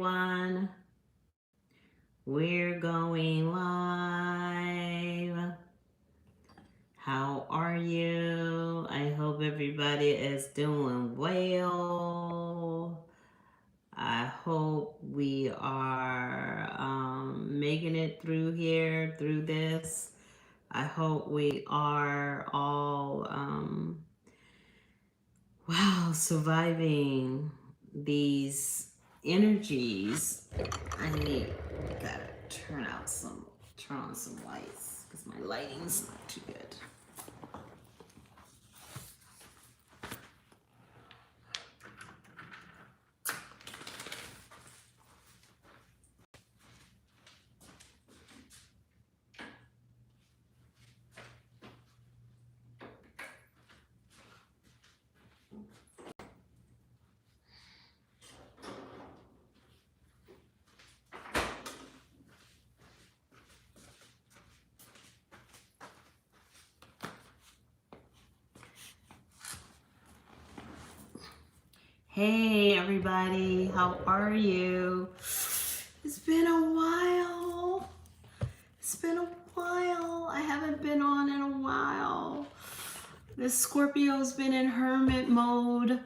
everyone. We're going live. How are you? I hope everybody is doing well. I hope we are making it through here, through this. I hope we are all, surviving these energies. Gotta turn on some lights because my lighting's not too good. Hey everybody, how are you? It's been a while. It's been a while. I haven't been on in a while. The Scorpio's been in hermit mode.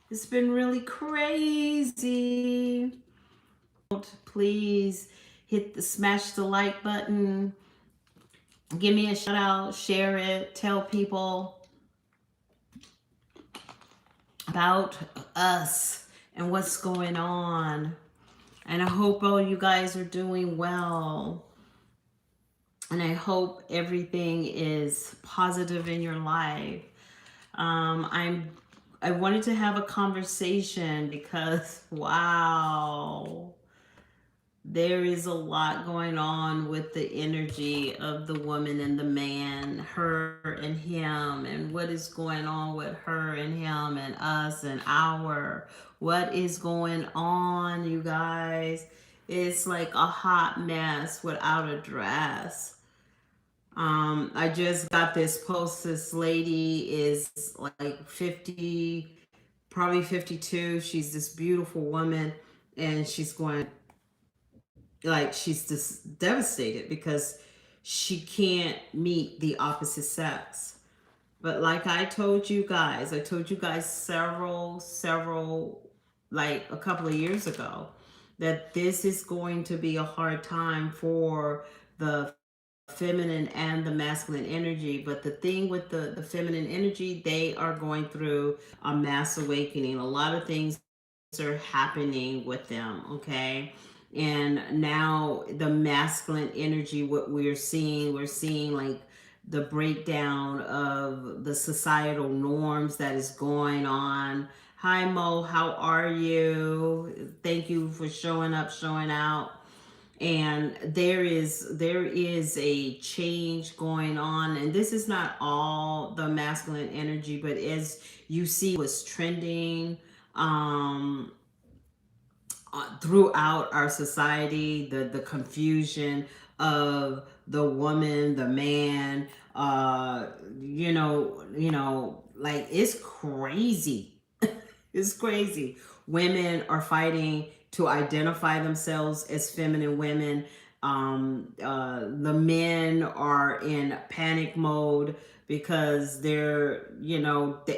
It's been really crazy. Please smash the like button. Give me a shout out, share it, tell people about us and what's going on. And I hope all you guys are doing well. And I hope everything is positive in your life. I wanted to have a conversation because wow, there is a lot going on with the energy of the woman and the man, her and him, and what is going on with her and him and us and what is going on, you guys. It's like a hot mess without a dress. I just got this post. This lady is like 50, probably 52. She's this beautiful woman, and she's going, like, she's just devastated because she can't meet the opposite sex. But like I told you guys several, like a couple of years ago, that this is going to be a hard time for the feminine and the masculine energy. But the thing with the feminine energy, they are going through a mass awakening. A lot of things are happening with them, okay? And now the masculine energy, what we're seeing like the breakdown of the societal norms that is going on. Hi Mo, how are you? Thank you for showing up, showing out. And there is a change going on, and this is not all the masculine energy, but as you see what's trending throughout our society, the confusion of the woman, the man, like it's crazy. It's crazy. Women are fighting to identify themselves as feminine women. The men are in panic mode because they don't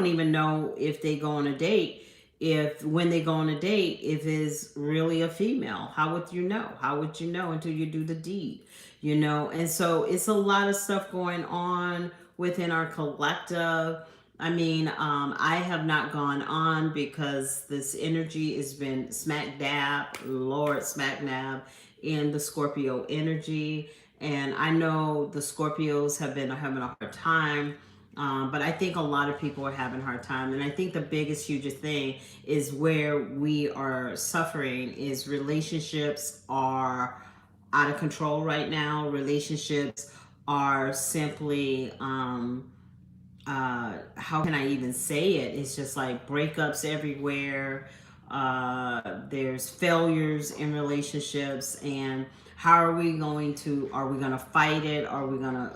even know if they go on a date. If when they go on a date, if it's really a female, how would you know? How would you know until you do the deed? And so it's a lot of stuff going on within our collective. I mean, I have not gone on because this energy has been smack dab, Lord, smack dab in the Scorpio energy. And I know the Scorpios have been having a hard time. But I think a lot of people are having a hard time. And I think the biggest, hugest thing is where we are suffering is relationships are out of control right now. Relationships are simply, how can I even say it? It's just like breakups everywhere. There's failures in relationships, and how are we going to? Are we going to fight it? Are we gonna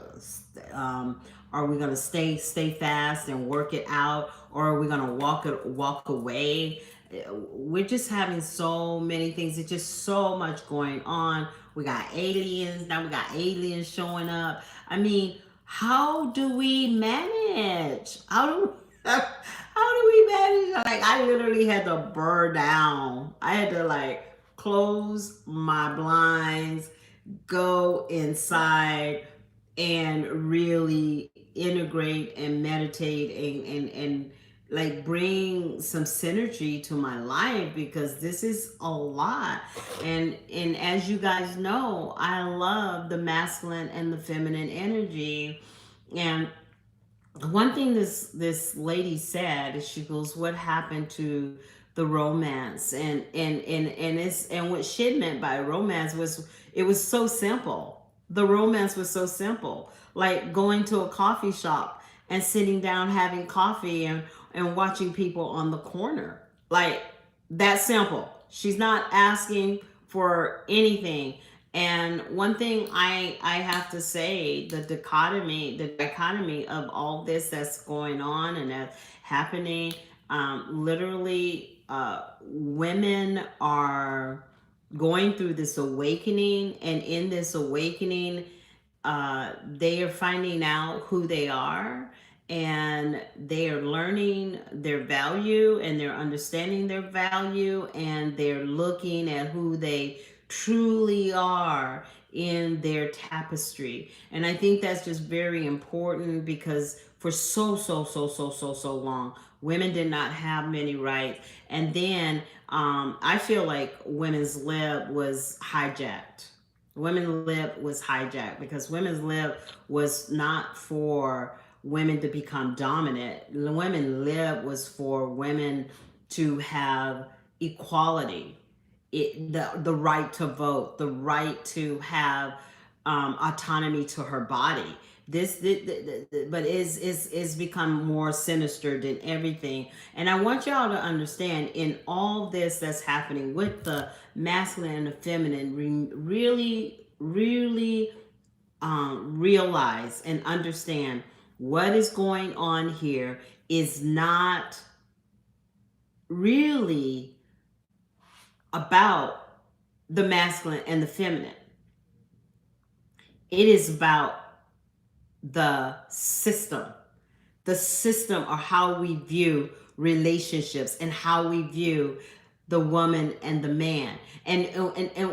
stay fast and work it out, or are we gonna walk away? we're just having so many things. It's just so much going on. We got aliens, now we got aliens showing up. I mean, how do we manage? How do we manage? Like, I literally had to burn down. I had to like close my blinds, go inside, and really integrate and meditate and like bring some synergy to my life, because this is a lot. And as you guys know, I love the masculine and the feminine energy. And one thing this lady said is, she goes, what happened to the romance? And what she meant by romance was, it was so simple. The romance was so simple, like going to a coffee shop and sitting down having coffee and watching people on the corner, like that simple. She's not asking for anything. And one thing I have to say, the dichotomy of all this that's going on and that's happening, literally, women are going through this awakening, and in this awakening, they are finding out who they are, and they are learning their value, and they're understanding their value, and they're looking at who they truly are in their tapestry. And I think that's just very important, because for so long, women did not have many rights. And then I feel like women's lib was hijacked. Women lib was hijacked, because women's lib was not for women to become dominant. Women lib was for women to have equality, the right to vote, the right to have autonomy to her body. But is become more sinister than everything. And I want y'all to understand, in all this that's happening with the masculine and the feminine, really realize and understand what is going on here is not really about the masculine and the feminine. It is about the system, or how we view relationships, and how we view the woman and the man. And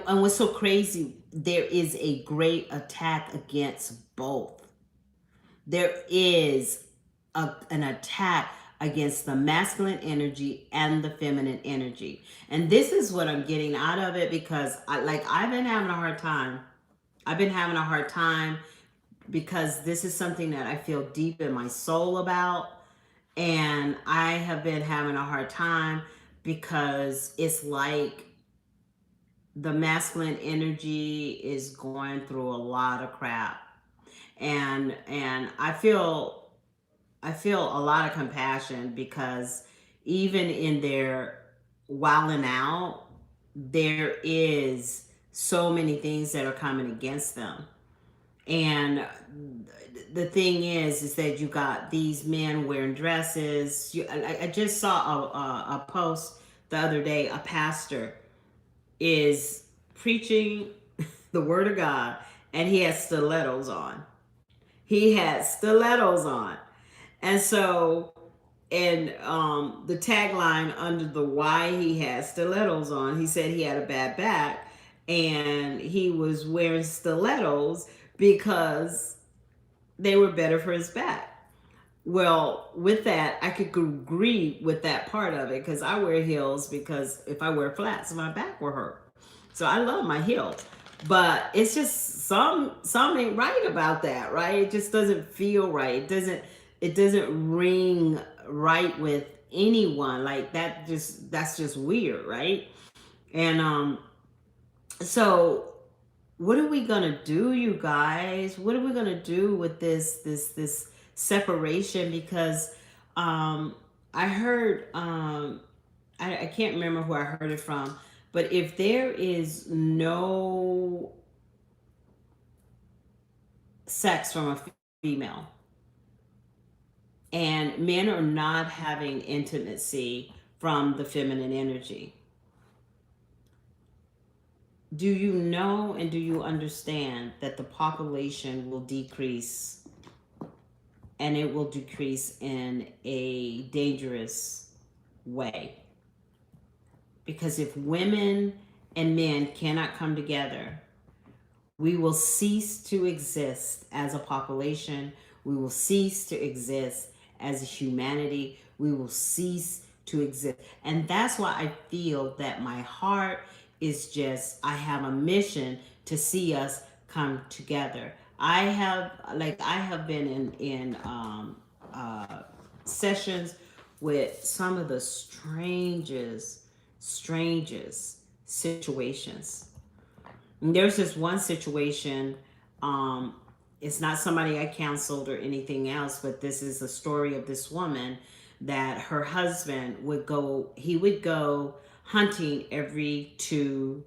what's so crazy, there is a great attack against both. There is an attack against the masculine energy and the feminine energy. And this is what I'm getting out of it, because I've been having a hard time. I've been having a hard time, because this is something that I feel deep in my soul about. And I have been having a hard time, because it's like the masculine energy is going through a lot of crap. And I feel a lot of compassion, because even in their wilding out, there is so many things that are coming against them. And the thing is that you got these men wearing dresses. I just saw a post the other day. A pastor is preaching the word of God, and he has stilettos on. He had stilettos on. And so, and the tagline under the why he had stilettos on, he said he had a bad back, and he was wearing stilettos because they were better for his back. Well, with that, I could agree with that part of it, because I wear heels, because if I wear flats, my back will hurt. So I love my heels. But it's just some ain't right about that, right? It just doesn't feel right. It doesn't ring right with anyone. Like that's just weird, right? And so what are we gonna do, you guys? What are we gonna do with this separation? Because I heard I can't remember who I heard it from, but if there is no sex from a female, and men are not having intimacy from the feminine energy. Do you know and do you understand that the population will decrease, and it will decrease in a dangerous way? Because if women and men cannot come together, we will cease to exist as a population. We will cease to exist as a humanity. We will cease to exist. And that's why I feel that my heart is just, I have a mission to see us come together. I have been in sessions with some of the strangest situations. And there's this one situation. Um, it's not somebody I counseled or anything else, but this is a story of this woman that her husband would go. He would go hunting every two.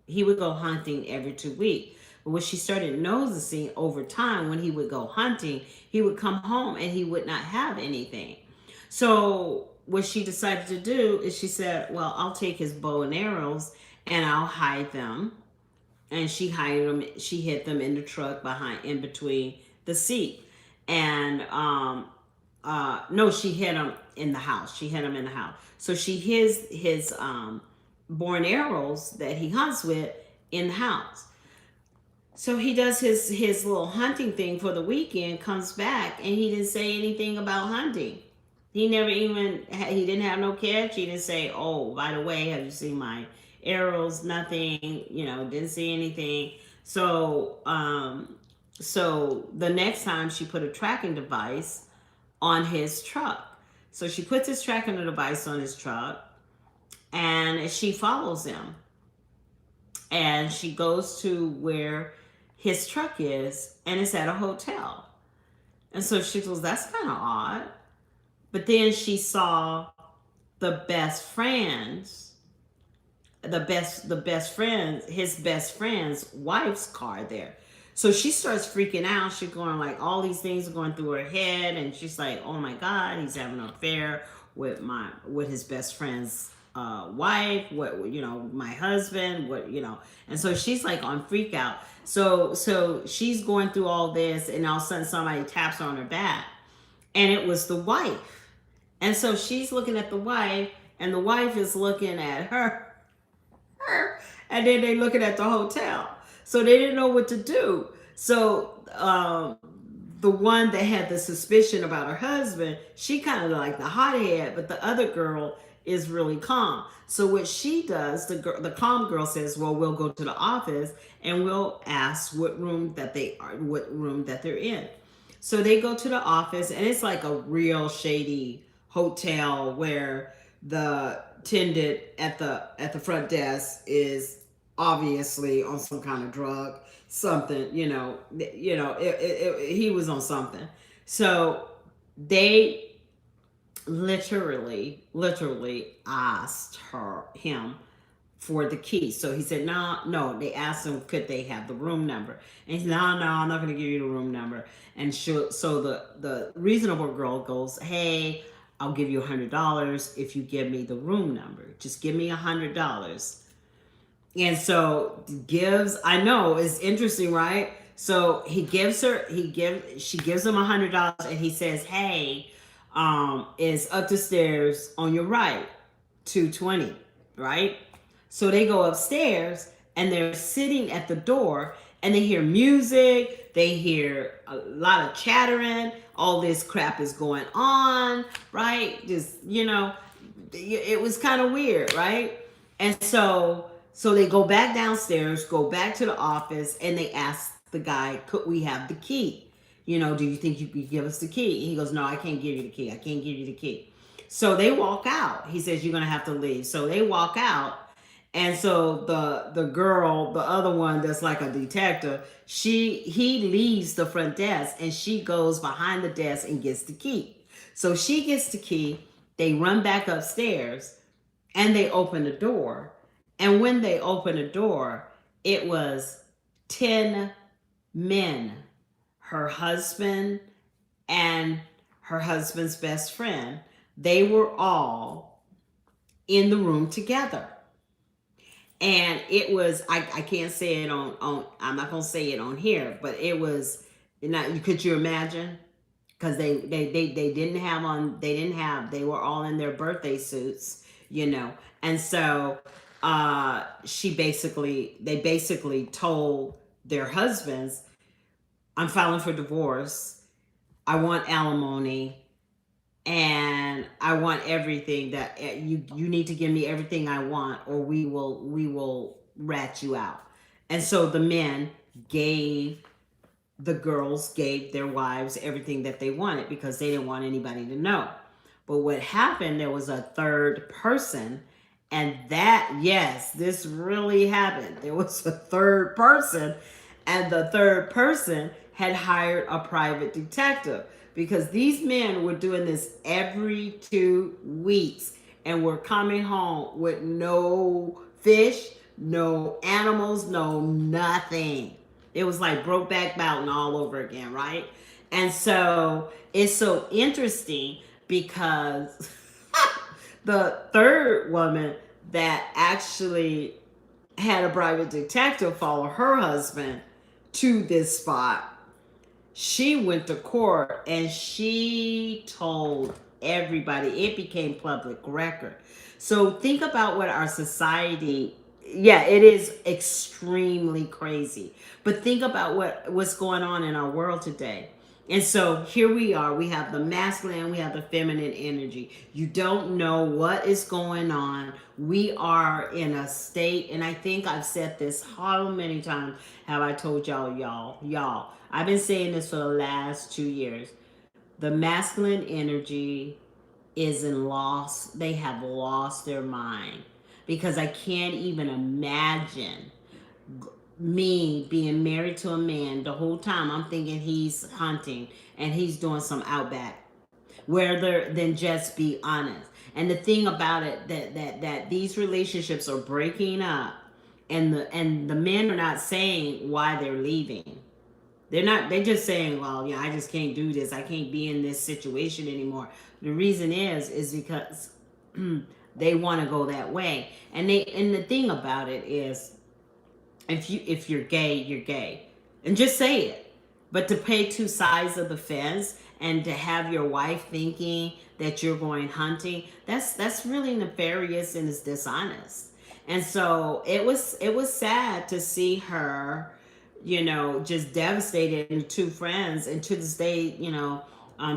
He would go hunting every 2 weeks. But what she started noticing over time, when he would go hunting, he would come home and he would not have anything. So what she decided to do is she said, "Well, I'll take his bow and arrows and I'll hide them." And she hid them. She hid them in the truck behind, in between the seat. And no, she hid them in the house. She hid them in the house. So she hid his bow and arrows that he hunts with in the house. So he does his little hunting thing for the weekend, comes back, and he didn't say anything about hunting. He never even, he didn't have no catch. He didn't say, "Oh, by the way, have you seen my arrows?" Nothing, didn't see anything. So the next time she put a tracking device on his truck. So she puts this tracking device on his truck, and she follows him. And she goes to where his truck is, and it's at a hotel. And so she goes, "That's kind of odd." But then she saw the best friends, his best friend's wife's car there. So she starts freaking out. She's going like, all these things are going through her head, and she's like, "Oh my God, he's having an affair with his best friend's wife. What, my husband? What?" And so she's like on freak out. So she's going through all this, and all of a sudden somebody taps her on her back, and it was the wife. And so she's looking at the wife, and the wife is looking at her, and then they looking at the hotel. So they didn't know what to do. So the one that had the suspicion about her husband, she kind of like the hothead, but the other girl is really calm. So what she does, the calm girl says, "Well, we'll go to the office and we'll ask what room that they're in." So they go to the office, and it's like a real shady hotel where the attendant at the front desk is obviously on some kind of drug, something. He was on something. So they literally asked him for the key. So he said, no. They asked him, could they have the room number? And he said, no, I'm not going to give you the room number. And so the reasonable girl goes, "Hey, I'll give you $100 if you give me the room number. Just give me $100." And so I know it's interesting, right? So she gives him $100, and he says, "Hey, is up the stairs on your right, 220, right?" So they go upstairs, and they're sitting at the door, and they hear music, they hear a lot of chattering, all this crap is going on, right? Just, it was kind of weird, right? And so they go back downstairs, go back to the office, and they ask the guy, "Could we have the key? Do you think you could give us the key?" And he goes, "No, I can't give you the key. I can't give you the key." So they walk out. He says, "You're going to have to leave." So they walk out. And so the girl, the other one that's like a detective, he leaves the front desk, and she goes behind the desk and gets the key. So she gets the key. They run back upstairs, and they open the door. And when they opened the door, it was 10 men, her husband and her husband's best friend. They were all in the room together. And it was, I can't say it on I'm not gonna say it on here, but it was not, could you imagine? Because they didn't have on, they didn't have, they were all in their birthday suits, you know. And so she basically, they basically told their husbands, I'm filing for divorce, I want alimony, and I want everything that you need to give me everything I want, or we will rat you out. And so the men gave, the girls gave their wives everything that they wanted because they didn't want anybody to know. But what happened, there was a third person, and that, yes, this really happened. There was a third person, and the third person had hired a private detective because these men were doing this every 2 weeks and were coming home with no fish, no animals, no nothing. It was like Brokeback Mountain all over again, right? And so it's so interesting because the third woman that actually had a private detective follow her husband to this spot, she went to court and she told everybody. It became public record. So think about what our society, yeah, it is extremely crazy, but think about what's going on in our world today. And so here we are, we have the masculine, we have the feminine energy. You don't know what is going on. We are in a state, and I think I've said this, how many times have I told y'all, I've been saying this for the last 2 years. The masculine energy is in loss. They have lost their mind because I can't even imagine me being married to a man the whole time. I'm thinking he's hunting and he's doing some outback rather than just be honest. And the thing about it, that these relationships are breaking up, and the men are not saying why they're leaving. They're not, they're just saying, well, I just can't do this. I can't be in this situation anymore. The reason is because they want to go that way. And the thing about it is, if you're gay, you're gay. And just say it. But to pay two sides of the fence and to have your wife thinking that you're going hunting, that's really nefarious and it's dishonest. And so it was sad to see her, just devastated, and two friends. And to this day,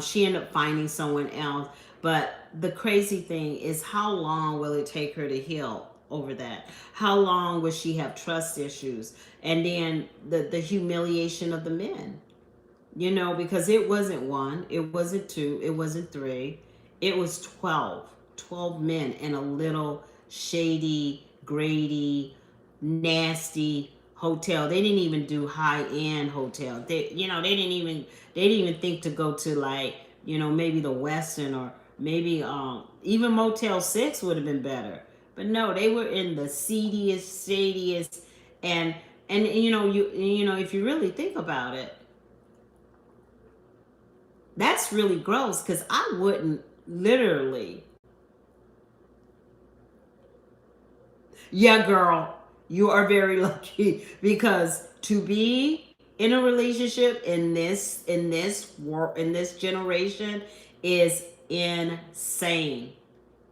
she ended up finding someone else. But the crazy thing is, how long will it take her to heal over that? How long will she have trust issues? And then the humiliation of the men, because it wasn't one, it wasn't two, it wasn't three, it was 12 men in a little shady, grady, nasty hotel. They didn't even do high end hotel. They didn't even think to go to, like, maybe the Western, or maybe even Motel 6 would have been better. But no, they were in the seediest, shadiest, and if you really think about it, that's really gross, because I wouldn't literally. Yeah, girl, you are very lucky, because to be in a relationship in this generation is insane.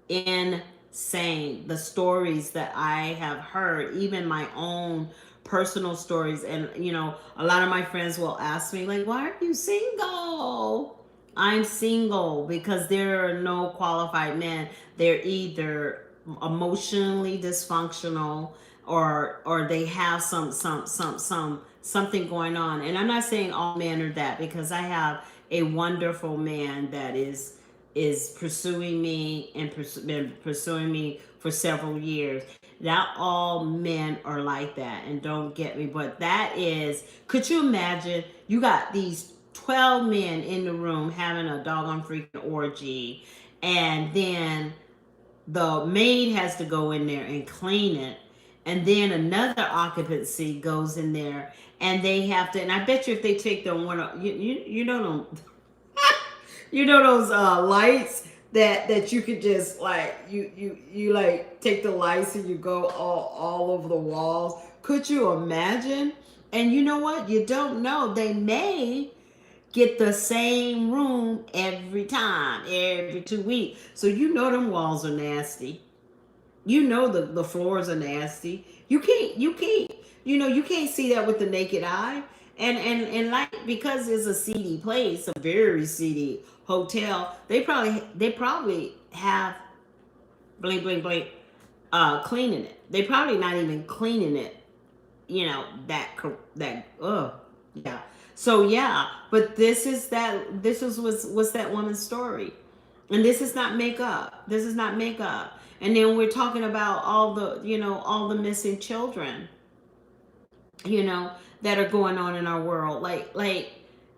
Insane. The stories that I have heard, even my own personal stories. And a lot of my friends will ask me, like, why are you single? I'm single because there are no qualified men. They're either emotionally dysfunctional, or they have something going on. And I'm not saying all men are that, because I have a wonderful man that is pursuing me and been pursuing me for several years. Not all men are like that, and don't get me, but that is, could you imagine, you got these 12 men in the room having a doggone freaking orgy, and then the maid has to go in there and clean it, and then another occupancy goes in there, and they have to, and I bet you if they take the one, you know them, those lights that you could just like you like take the lights and you go all over the walls. Could you imagine? And you know what? You don't know. They may get the same room every time, every 2 weeks. So you know them walls are nasty. You know the floors are nasty. You can't see that with the naked eye. And like because it's a seedy place, a very seedy hotel, they probably have blink blink blink cleaning it. They probably not even cleaning it, that yeah. So yeah, but this is what's that woman's story. And this is not makeup. This is not makeup. And then we're talking about all the missing children, you know, that are going on in our world. Like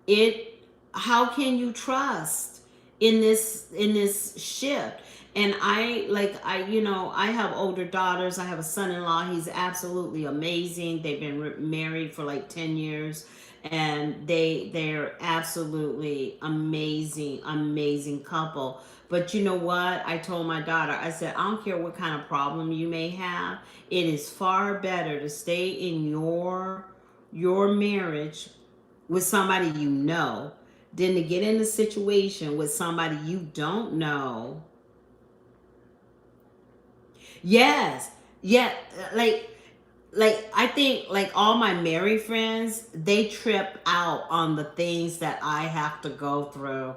it how can you trust in this shift? And I have older daughters. I have a son-in-law. He's absolutely amazing. They've been married for like 10 years, and they're absolutely amazing, amazing couple. But you know what? I told my daughter, I said, I don't care what kind of problem you may have. It is far better to stay in your marriage with somebody you know than to get in a situation with somebody you don't know. Yes. Yeah, like I think like all my married friends, they trip out on the things that I have to go through.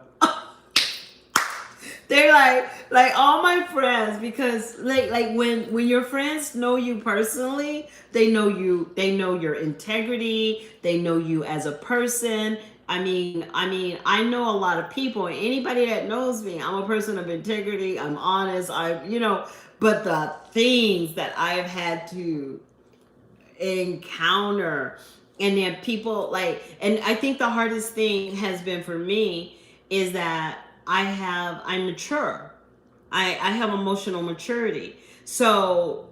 They're like all my friends, because like when your friends know you personally, they know your integrity, they know you as a person. I know a lot of people, and anybody that knows me, I'm a person of integrity, I'm honest, but the things that I've had to encounter, and then people and I think the hardest thing has been for me is that I'm mature. I have emotional maturity. So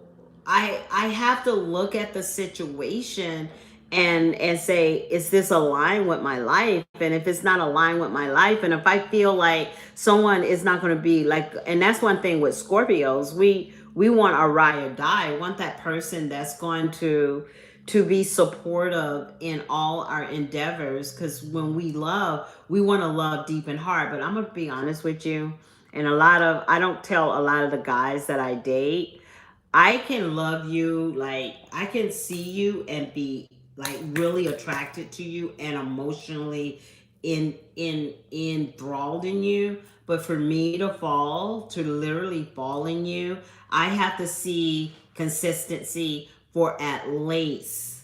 I have to look at the situation and say, is this aligned with my life? And if it's not aligned with my life, and if I feel like someone is not going to be like, and that's one thing with Scorpios, we want a ride or die. We want that person that's going to be supportive in all our endeavors, because when we love, we want to love deep and hard. But I'm gonna be honest with you, and I don't tell a lot of the guys that I date, I can love you, like I can see you and be like really attracted to you and emotionally enthralled in you. But for me to fall, to literally fall in you, I have to see consistency for at least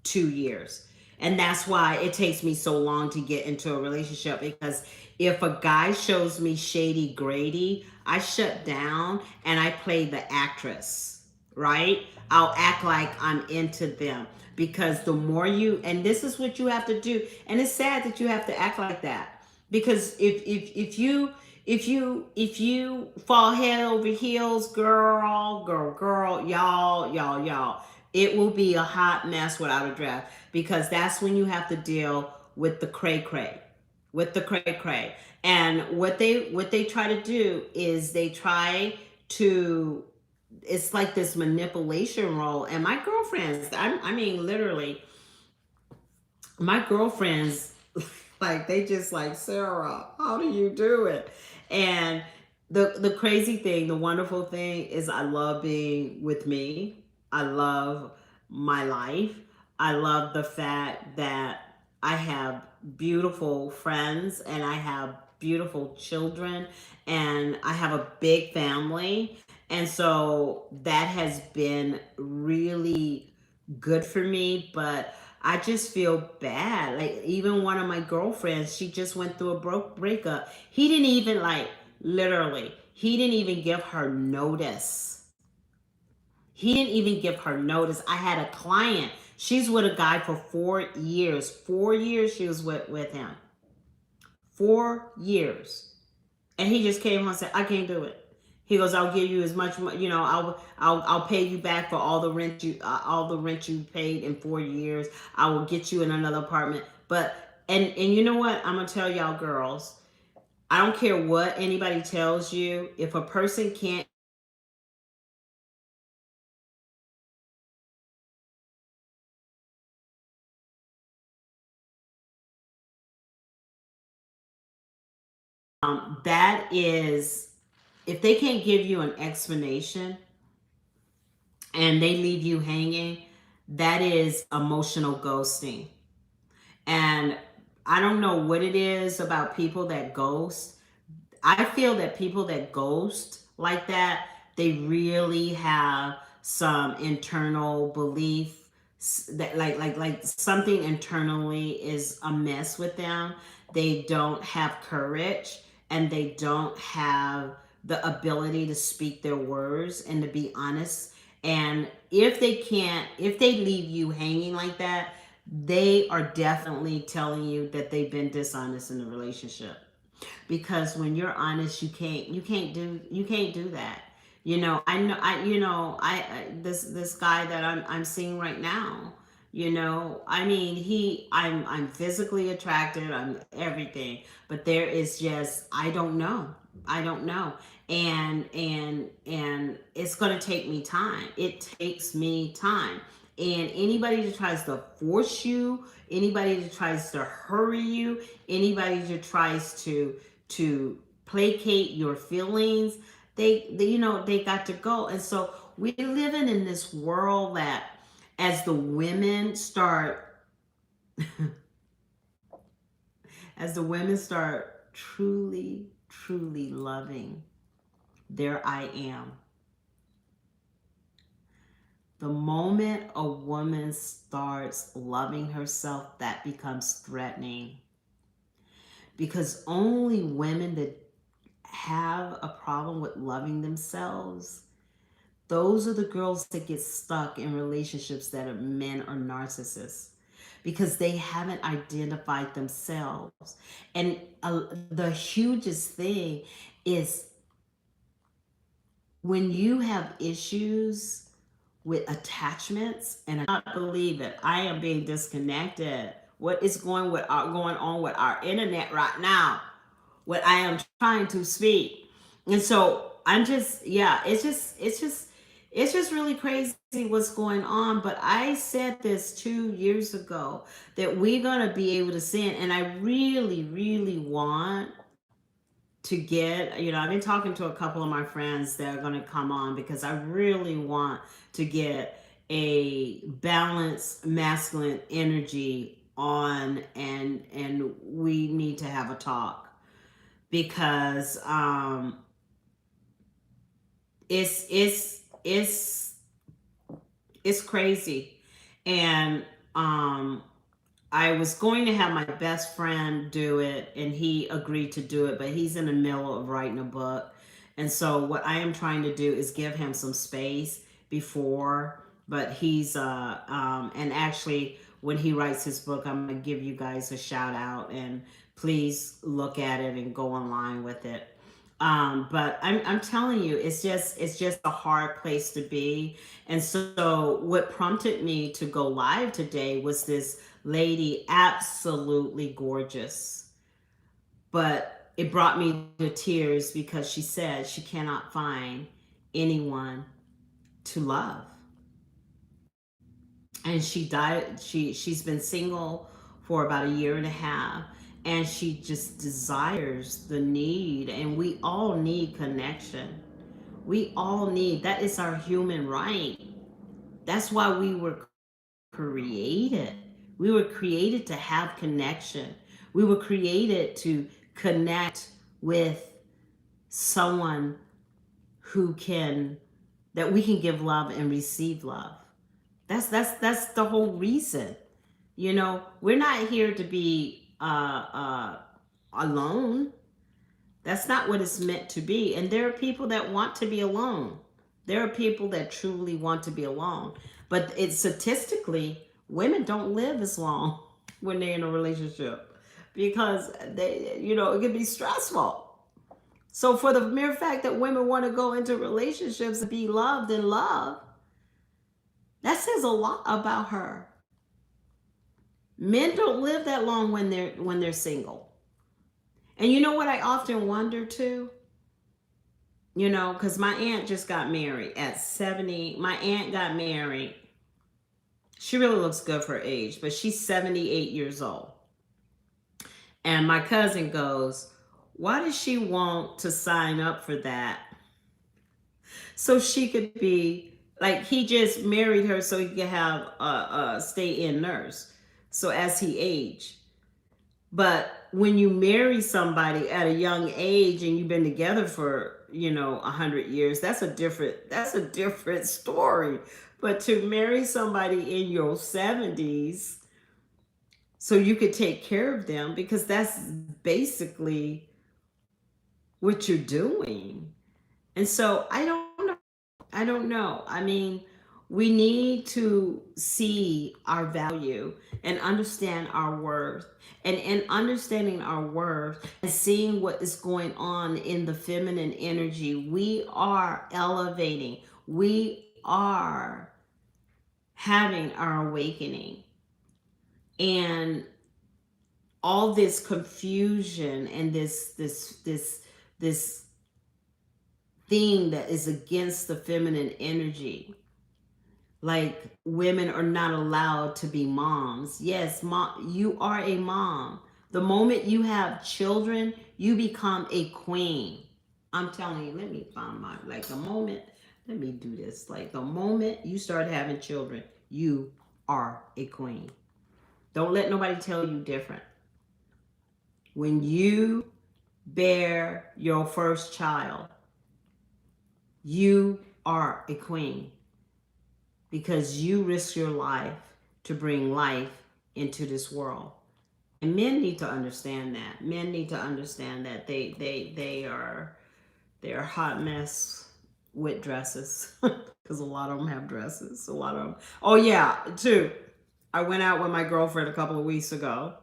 2 years. And that's why it takes me so long to get into a relationship, because if a guy shows me shady Grady, I shut down and I play the actress, right? I'll act like I'm into them, because the more and this is what you have to do. And it's sad that you have to act like that, because if you fall head over heels, girl, y'all, it will be a hot mess without a draft, because that's when you have to deal with the cray cray, and what they try to do is they try to, it's like this manipulation role. And my girlfriends, I mean literally, my girlfriends, like they just like, Sarah, how do you do it? And the crazy thing, the wonderful thing is, I love being with me. I love my life. I love the fact that I have beautiful friends, and I have beautiful children, and I have a big family. And so that has been really good for me. But I just feel bad. Like even one of my girlfriends, she just went through a breakup. He didn't even literally, he didn't even give her notice. He didn't even give her notice. I had a client. She's with a guy for 4 years. 4 years she was with him. 4 years. And he just came home and said, I can't do it. He goes, I'll give you as much, I'll pay you back for all the rent you paid in 4 years. I will get you in another apartment. But and you know what? I'm gonna tell y'all girls, I don't care what anybody tells you. If a person can't, that is, if they can't give you an explanation and they leave you hanging, that is emotional ghosting. And I don't know what it is about people that ghost. I feel that people that ghost like that, they really have some internal belief that like something internally is amiss with them. They don't have courage and they don't have the ability to speak their words and to be honest. And if they leave you hanging like that, they are definitely telling you that they've been dishonest in the relationship, because when you're honest, you can't do that. I this guy that I'm seeing right now. I mean, I'm physically attracted, I'm everything, but there is just, I don't know. And it's going to take me time. It takes me time. And anybody that tries to force you, anybody that tries to hurry you, anybody that tries to placate your feelings, they got to go. And so we're living in this world that, as the women start as the women start truly loving their I am, the moment a woman starts loving herself, that becomes threatening, because only women that have a problem with loving themselves, those are the girls that get stuck in relationships that are men or narcissists, because they haven't identified themselves. And the hugest thing is, when you have issues with attachments, and I cannot believe it, I am being disconnected. What is going on with our internet right now? What I am trying to speak. And so I'm just, yeah, it's just really crazy what's going on. But I said this 2 years ago, that we're gonna be able to sin, and I really want to get, I've been talking to a couple of my friends that are gonna come on, because I really want to get a balanced masculine energy on, and we need to have a talk, because it's it's it's it's crazy. And I was going to have my best friend do it, and he agreed to do it, but he's in the middle of writing a book. And so what I am trying to do is give him some space before, but and actually, when he writes his book, I'm going to give you guys a shout out, and please look at it and go online with it. But I'm telling you, it's just a hard place to be. And so what prompted me to go live today was this lady, absolutely gorgeous, but it brought me to tears, because she said she cannot find anyone to love. And she's been single for about a year and a half, and she just desires the need, and we all need connection. We all need, that is our human right. That's why we were created. We were created to have connection. We were created to connect with someone who can, that we can give love and receive love. That's the whole reason. We're not here to be alone. That's not what it's meant to be. And there are people that want to be alone. There are people that truly want to be alone. But it's statistically, women don't live as long when they're in a relationship, because it can be stressful. So for the mere fact that women want to go into relationships and be loved and love, that says a lot about her. Men don't live that long when they're single. And you know what I often wonder too? You know, because my aunt just got married at 70. My aunt got married. She really looks good for her age, but she's 78 years old. And my cousin goes, why does she want to sign up for that? So she could be like, he just married her so he could have a stay in nurse. So as he aged. But when you marry somebody at a young age and you've been together for, 100 years, that's a different story. But to marry somebody in your 70s so you could take care of them, because that's basically what you're doing. And so I don't know. I don't know. I mean, we need to see our value and understand our worth. And in understanding our worth and seeing what is going on in the feminine energy, we are elevating. We are having our awakening. And all this confusion and this thing that is against the feminine energy, like women are not allowed to be moms. Yes, mom, you are a mom. The moment you have children, you become a queen. I'm telling you, let me find my, like, the moment, let me do this. Like, the moment you start having children, you are a queen. Don't let nobody tell you different. When you bear your first child, you are a queen, because you risk your life to bring life into this world. And men need to understand that. Men need to understand that they're a hot mess with dresses, because a lot of them have dresses. A lot of them. Oh yeah, too. I went out with my girlfriend a couple of weeks ago,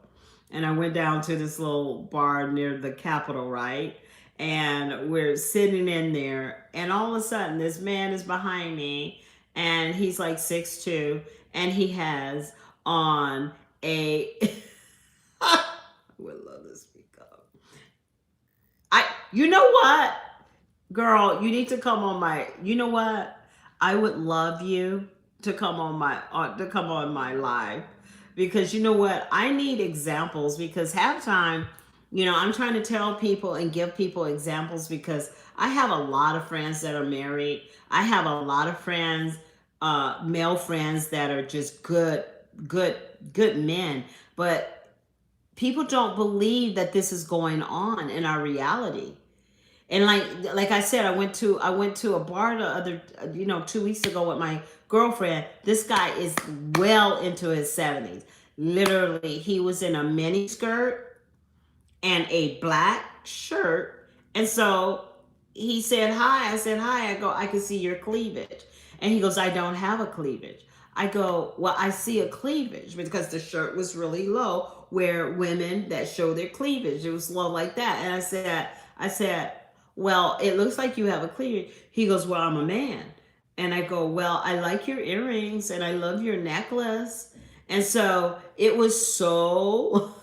and I went down to this little bar near the Capitol, right? And we're sitting in there, and all of a sudden, this man is behind me, and he's like 6'2", and he has on a. I would love to speak up. You know what, girl, you need to come on my. You know what? I would love you to come on my live, because you know what? I need examples, because half time, I'm trying to tell people and give people examples, because I have a lot of friends that are married. I have a lot of friends, male friends that are just good, good men. But people don't believe that this is going on in our reality. And like I said, I went to a bar the other 2 weeks ago with my girlfriend. This guy is well into his 70s. Literally, he was in a mini skirt and a black shirt. And so he said hi. I said hi. I go, I can see your cleavage. And he goes, I don't have a cleavage. I go, well, I see a cleavage, because the shirt was really low, where women that show their cleavage, it was low like that. And I said, well, it looks like you have a cleavage. He goes, well, I'm a man. And I go, well, I like your earrings and I love your necklace. And so it was so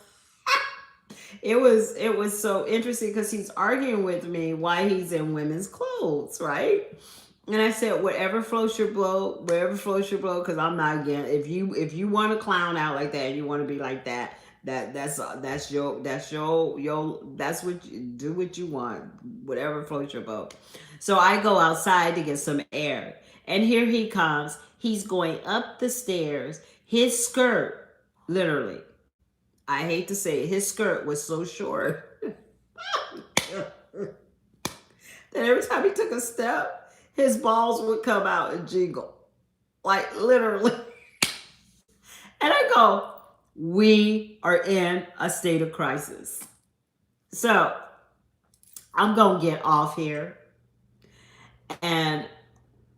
it was so interesting, because he's arguing with me why he's in women's clothes, right? And I said, whatever floats your boat, wherever floats your boat, because I'm not again. If you want to clown out like that and you want to be like that, that's what you do, what you want, whatever floats your boat. So I go outside to get some air, and here he comes. He's going up the stairs. His skirt, literally, I hate to say it, his skirt was so short that every time he took a step, his balls would come out and jiggle, like literally. And I go, we are in a state of crisis. So I'm going to get off here. And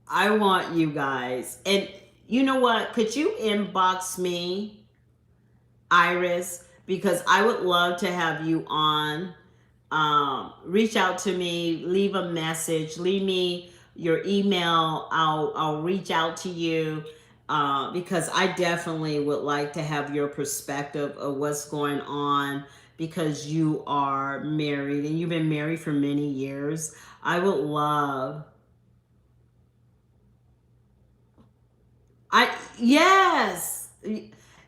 I want you guys, and you know what? Could you inbox me, Iris? Because I would love to have you on. Reach out to me, leave a message, leave me your email. I'll reach out to you, because I definitely would like to have your perspective of what's going on because you are married and you've been married for many years. I would love I yes.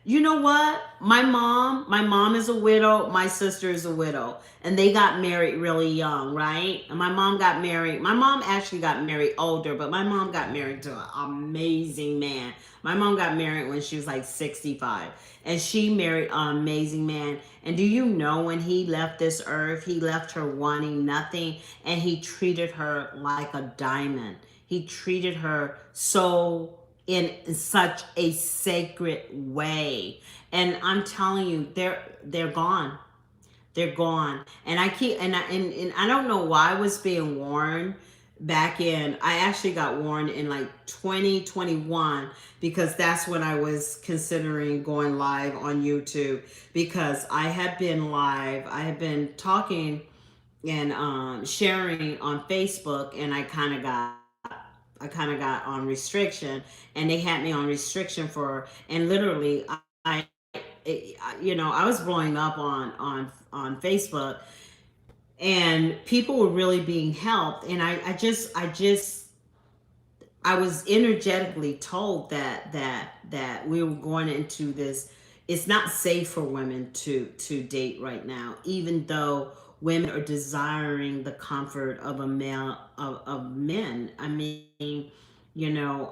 You know what? My mom is a widow, my sister is a widow, and they got married really young, right? And my mom got married. My mom actually got married older, but my mom got married to an amazing man. My mom got married when she was like 65, and she married an amazing man. And do you know when he left this earth, he left her wanting nothing, and he treated her like a diamond. He treated her so in such a sacred way. And I'm telling you, they're gone. They're gone. And and I don't know why I was being warned back in. I actually got warned in like 2021 because that's when I was considering going live on YouTube, because I had been live. I had been talking and sharing on Facebook, and I kind of got on restriction, and they had me on restriction for, and literally I was blowing up on Facebook, and people were really being helped, and I was energetically told that we were going into this. It's not safe for women to date right now, even though women are desiring the comfort of a male of men. I mean, you know,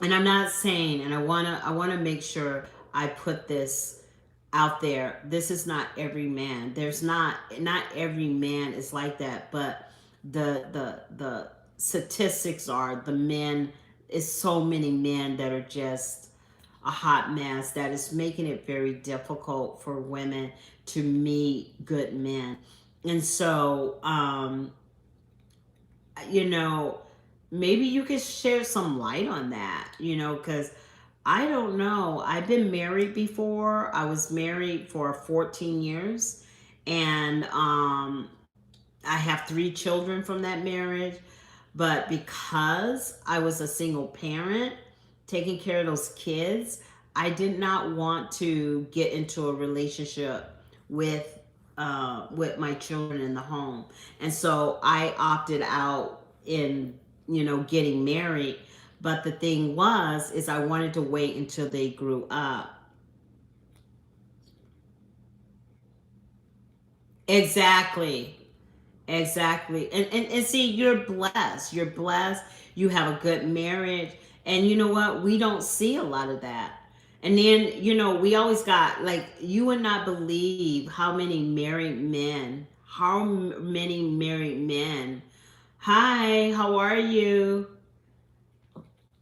and I'm not saying, and I wanna make sure I put this out there. This is not every man. There's not every man is like that, but the statistics are the men is so many men that are just a hot mess that is making it very difficult for women to meet good men. And so you know, maybe you could share some light on that, because I don't know. I've been married before. I was married for 14 years, and I have 3 children from that marriage. But because I was a single parent taking care of those kids, I did not want to get into a relationship with my children in the home, and so I opted out in getting married. But the thing was, is I wanted to wait until they grew up. Exactly. Exactly. And see, you're blessed. You're blessed. You have a good marriage. And you know what? We don't see a lot of that. And then, we always got, like, you would not believe how many married men. Hi, how are you?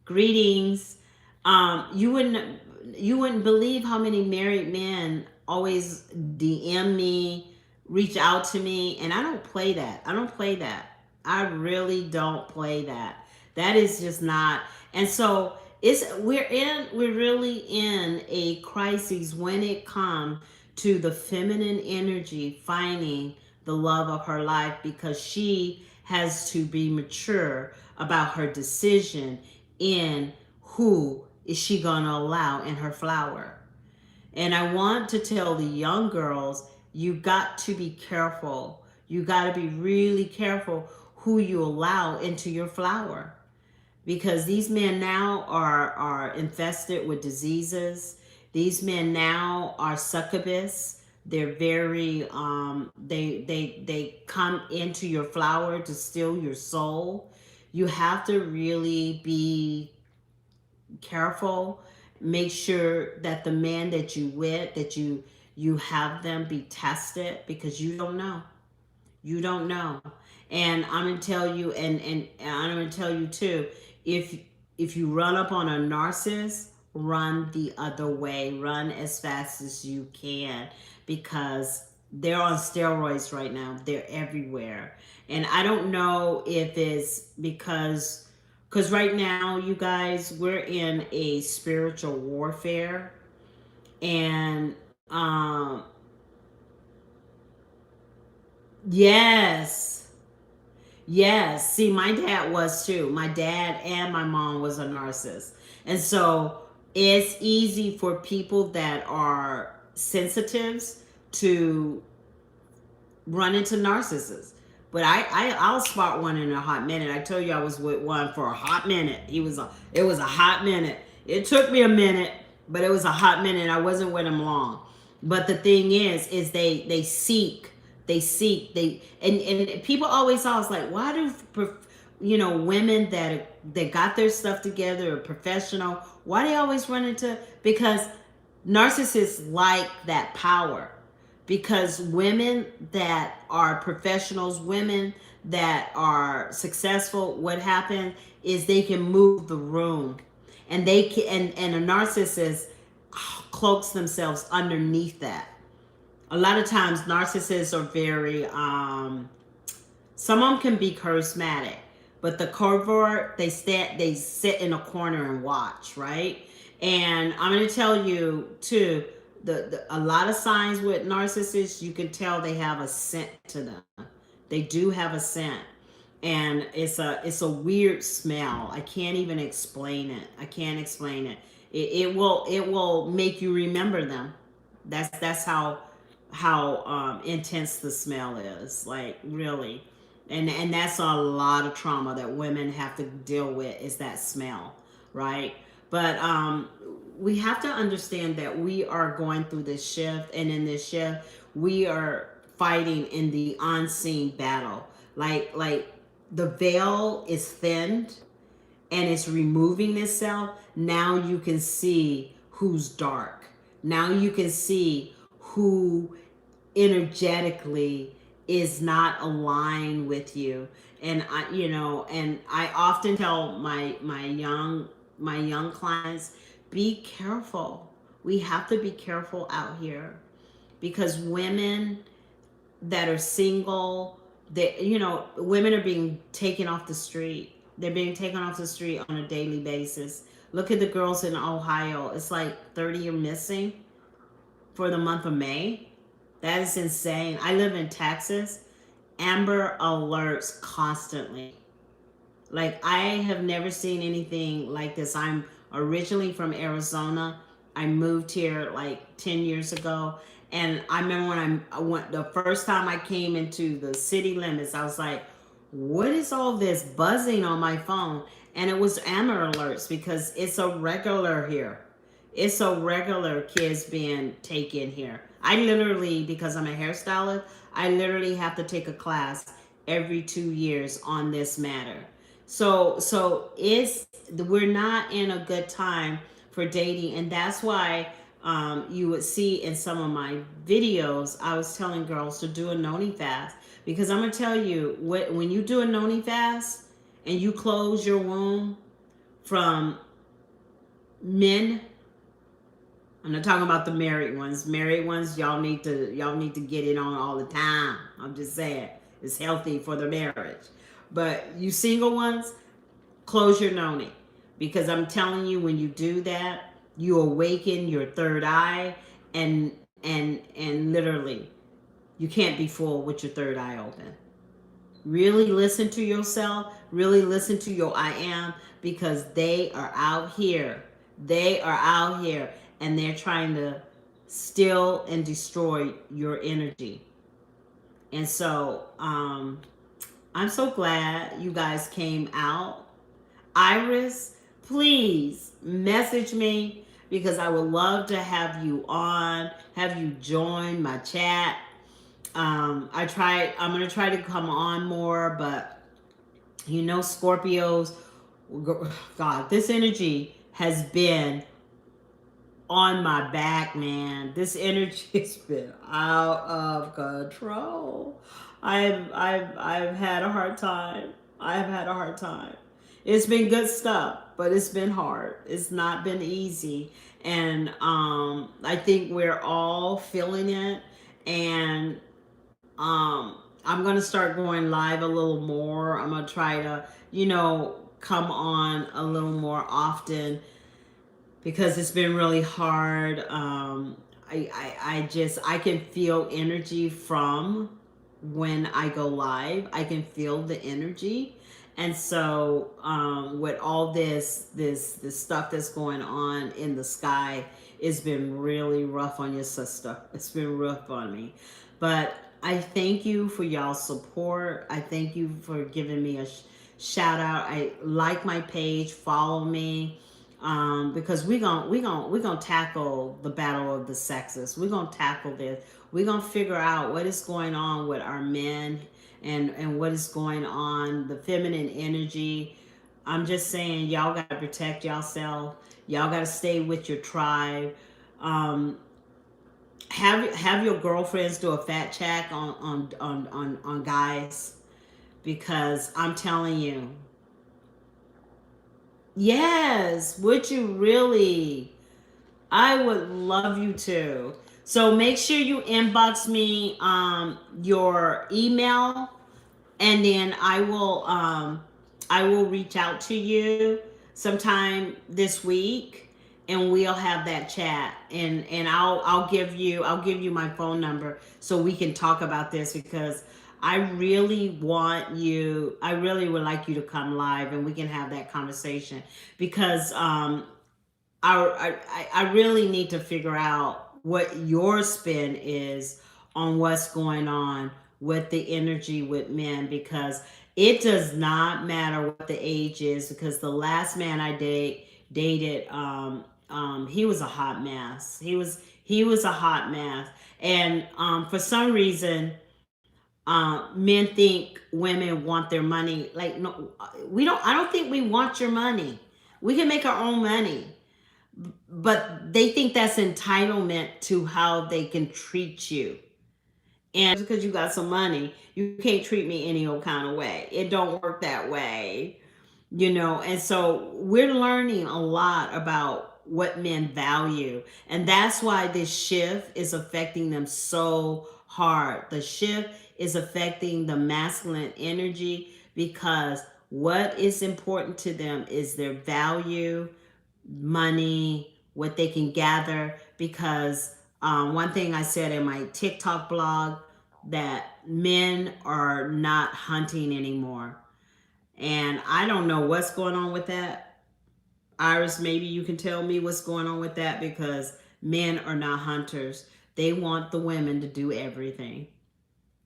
Greetings. You wouldn't believe how many married men always DM me, reach out to me, and I don't play that. I don't play that. I really don't play that. That is just not. And so we're really in a crisis when it comes to the feminine energy finding the love of her life, because she has to be mature about her decision in who is she going to allow in her flower. And I want to tell the young girls, you got to be careful. You got to be really careful who you allow into your flower, because these men now are infested with diseases. These men now are succubus. They're very they come into your flower to steal your soul. You have to really be careful. Make sure that the man that you with, that you have them be tested, because you don't know. You don't know. And I'm gonna tell you, and I'm gonna tell you too, if if you run up on a narcissist, run the other way. Run as fast as you can, because they're on steroids right now. They're everywhere. And I don't know if it's because right now, you guys, we're in a spiritual warfare. And yes. Yes. See, my dad was too. My dad and my mom was a narcissist. And so it's easy for people that are sensitives to run into narcissists. But I'll spot one in a hot minute. I told you I was with one for a hot minute. It was a hot minute. It took me a minute, but it was a hot minute. I wasn't with him long. But the thing is they seek and people always ask like, why do women that got their stuff together, are professional, why they always run into, because narcissists like that power. Because women that are professionals, women that are successful, what happens is they can move the room, and they can, and a narcissist cloaks themselves underneath that. A lot of times narcissists are very some of them can be charismatic, but the covert, they sit in a corner and watch, right? And I'm going to tell you too, a lot of signs with narcissists, you can tell they have a scent to them. They do have a scent, and it's a weird smell. I can't even explain it. I can't explain it. It will make you remember them. That's how intense the smell is, like, really. And that's a lot of trauma that women have to deal with, is that smell, right? But we have to understand that we are going through this shift, and in this shift we are fighting in the unseen battle. Like the veil is thinned and it's removing itself. Now you can see who's dark. Now you can see who energetically is not aligned with you. And I often tell my young clients, be careful. We have to be careful out here, because women that are single, women are being taken off the street. They're being taken off the street on a daily basis. Look at the girls in Ohio. It's like 30 are missing for the month of May. That is insane. I live in Texas. Amber alerts constantly. Like, I have never seen anything like this. I'm originally from Arizona. I moved here like 10 years ago. And I remember when I went, the first time I came into the city limits, I was like, what is all this buzzing on my phone? And it was Amber alerts, because it's a regular here. It's a regular kids being taken here. I literally, because I'm a hairstylist, I literally have to take a class every 2 years on this matter. So we're not in a good time for dating, and that's why you would see in some of my videos, I was telling girls to do a noni fast, because I'm gonna tell you, when you do a noni fast and you close your womb from men. I'm not talking about the married ones. Married ones, y'all need to get it on all the time. I'm just saying, it's healthy for the marriage. But you single ones, close your noni, because I'm telling you, when you do that, you awaken your third eye, and literally, you can't be full with your third eye open. Really listen to yourself. Really listen to your I am, because they are out here. They are out here, and they're trying to steal and destroy your energy. And so I'm so glad you guys came out. Iris, please message me, because I would love to have you on, have you join my chat. I'm gonna try to come on more, but Scorpios, God, this energy has been on my back, man. This energy has been out of control. I've had a hard time. I've had a hard time. It's been good stuff, but it's been hard. It's not been easy, and I think we're all feeling it. And I'm gonna start going live a little more. I'm gonna try to, come on a little more often, because it's been really hard. I can feel energy from when I go live. I can feel the energy, And so, with all this stuff that's going on in the sky, it's been really rough on your sister. It's been rough on me, but I thank you for y'all's support. I thank you for giving me a shout out. I like my page, follow me, because we gonna tackle the battle of the sexes. We're gonna tackle this. We're gonna figure out what is going on with our men, and what is going on, the feminine energy. I'm just saying, y'all gotta protect yourself. Y'all gotta stay with your tribe. Um, have your girlfriends do a fat check on guys, because I'm telling you, yes, would you really? I would love you to. So make sure you inbox me your email, and then I will reach out to you sometime this week, and we'll have that chat, and I'll give you my phone number so we can talk about this, because I really would like you to come live and we can have that conversation, because I really need to figure out what your spin is on what's going on with the energy with men, because it does not matter what the age is, because the last man I dated, he was a hot mess. He was a hot mess. And for some reason, men think women want their money. Like, no, we don't. I don't think we want your money. We can make our own money, but they think that's entitlement to how they can treat you. And because you got some money, you can't treat me any old kind of way. It don't work that way, and so we're learning a lot about what men value, and that's why this shift is affecting them so hard. The shift is affecting the masculine energy, because what is important to them is their value, money, what they can gather. Because one thing I said in my TikTok blog, that men are not hunting anymore. And I don't know what's going on with that. Iris, maybe you can tell me what's going on with that, because men are not hunters. They want the women to do everything.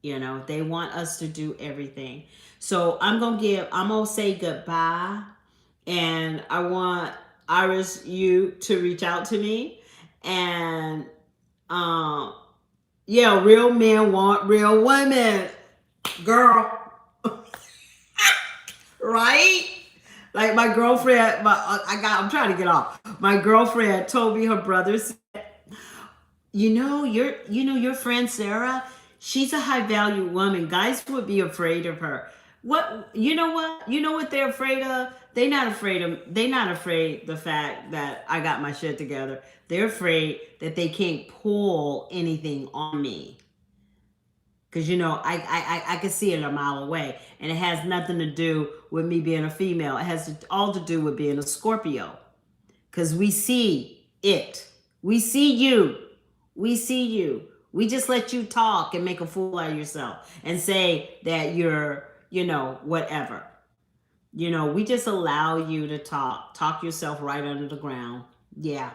They want us to do everything. So I'm gonna say goodbye, and I want Iris, you to reach out to me, and um, yeah, real men want real women, girl, right? Like my girlfriend, I'm trying to get off. My girlfriend told me her brother said, your friend Sarah, she's a high value woman. Guys would be afraid of her. What you know what? You know what they're afraid of? They're not afraid the fact that I got my shit together. They're afraid that they can't pull anything on me. Cause I can see it a mile away. And it has nothing to do with me being a female. It has all to do with being a Scorpio. Because we see it. We see you. We see you. We just let you talk and make a fool out of yourself and say that you're, whatever. We just allow you to talk yourself right under the ground. Yeah.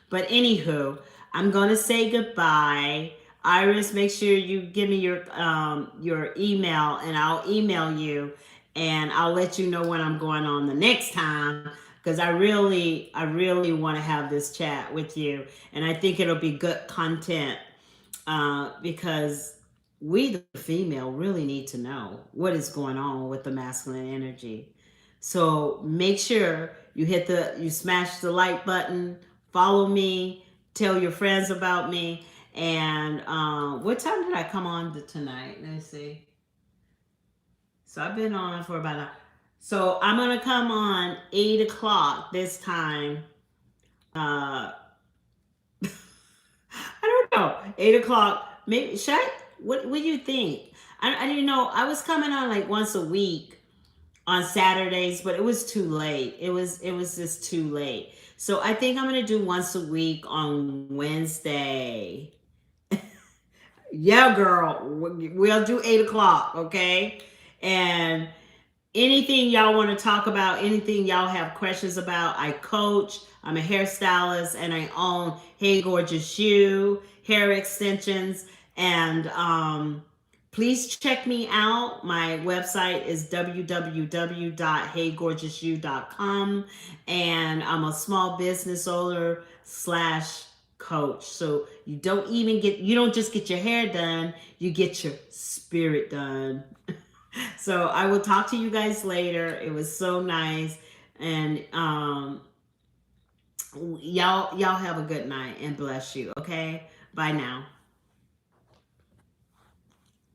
But anywho, I'm gonna say goodbye. Iris, make sure you give me your email, and I'll email you, and I'll let you know when I'm going on the next time, because I really want to have this chat with you, and I think it'll be good content, because we the female really need to know what is going on with the masculine energy. So make sure you smash the like button, follow me, tell your friends about me. And what time did I come on tonight? Let me see. So I've been on for about so I'm gonna come on 8 o'clock this time. I don't know, 8 o'clock. Maybe should I? What do you think? I didn't know. I was coming on like once a week on Saturdays, but it was too late. It was just too late. So I think I'm gonna do once a week on Wednesday. Yeah, girl, we'll do 8 o'clock, okay? And anything y'all want to talk about, anything y'all have questions about, I coach. I'm a hairstylist and I own Hey Gorgeous You hair extensions. And please check me out. My website is www.heygorgousyou.com. And I'm a small business owner slash coach. So you don't just get your hair done, you get your spirit done. So I will talk to you guys later. It was so nice. And y'all have a good night and bless you. Okay? Bye now.